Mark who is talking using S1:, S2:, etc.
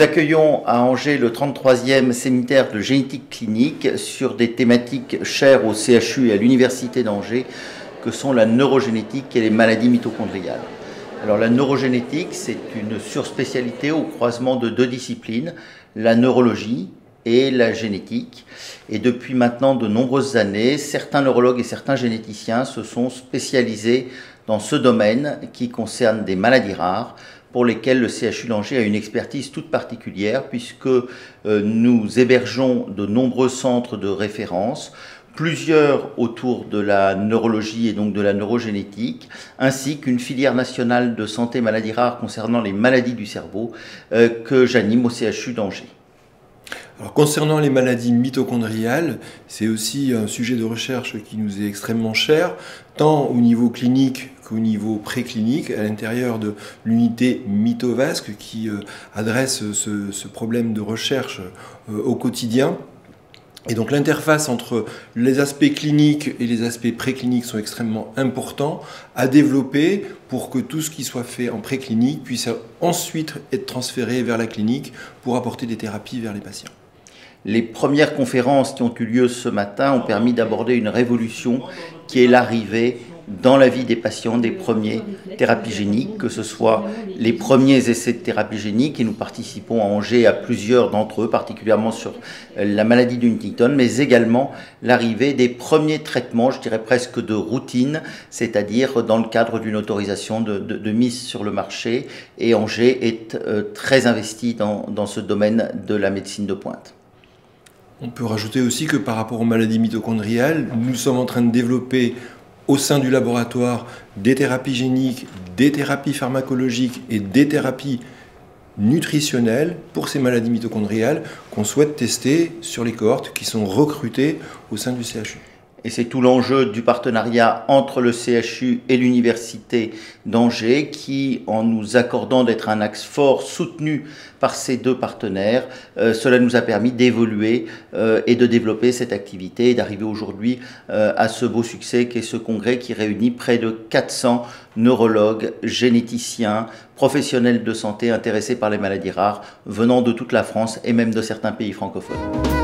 S1: Nous accueillons à Angers le 33e séminaire de génétique clinique sur des thématiques chères au CHU et à l'Université d'Angers, que sont la neurogénétique et les maladies mitochondriales. Alors la neurogénétique, c'est une surspécialité au croisement de deux disciplines, la neurologie et la génétique. Et depuis maintenant de nombreuses années, certains neurologues et certains généticiens se sont spécialisés dans ce domaine qui concerne des maladies rares, pour lesquelles le CHU d'Angers a une expertise toute particulière, puisque nous hébergeons de nombreux centres de référence, plusieurs autour de la neurologie et donc de la neurogénétique, ainsi qu'une filière nationale de santé maladies rares concernant les maladies du cerveau que j'anime au CHU d'Angers.
S2: Alors, concernant les maladies mitochondriales, c'est aussi un sujet de recherche qui nous est extrêmement cher, tant au niveau clinique qu'au niveau préclinique, à l'intérieur de l'unité MitoVasc qui adresse ce problème de recherche au quotidien. Et donc l'interface entre les aspects cliniques et les aspects précliniques sont extrêmement importants à développer pour que tout ce qui soit fait en préclinique puisse ensuite être transféré vers la clinique pour apporter des thérapies vers les patients.
S1: Les premières conférences qui ont eu lieu ce matin ont permis d'aborder une révolution qui est l'arrivée dans la vie des patients des premiers thérapies géniques, que ce soit les premiers essais de thérapie génique, et nous participons à Angers à plusieurs d'entre eux, particulièrement sur la maladie de Huntington, mais également l'arrivée des premiers traitements, je dirais presque de routine, c'est-à-dire dans le cadre d'une autorisation de mise sur le marché, et Angers est très investi dans ce domaine de la médecine de pointe.
S2: On peut rajouter aussi que par rapport aux maladies mitochondriales, nous sommes en train de développer au sein du laboratoire des thérapies géniques, des thérapies pharmacologiques et des thérapies nutritionnelles pour ces maladies mitochondriales qu'on souhaite tester sur les cohortes qui sont recrutées au sein du CHU.
S1: Et c'est tout l'enjeu du partenariat entre le CHU et l'Université d'Angers qui, en nous accordant d'être un axe fort soutenu par ces deux partenaires, cela nous a permis d'évoluer et de développer cette activité et d'arriver aujourd'hui à ce beau succès qu'est ce congrès qui réunit près de 400 neurologues, généticiens, professionnels de santé intéressés par les maladies rares venant de toute la France et même de certains pays francophones.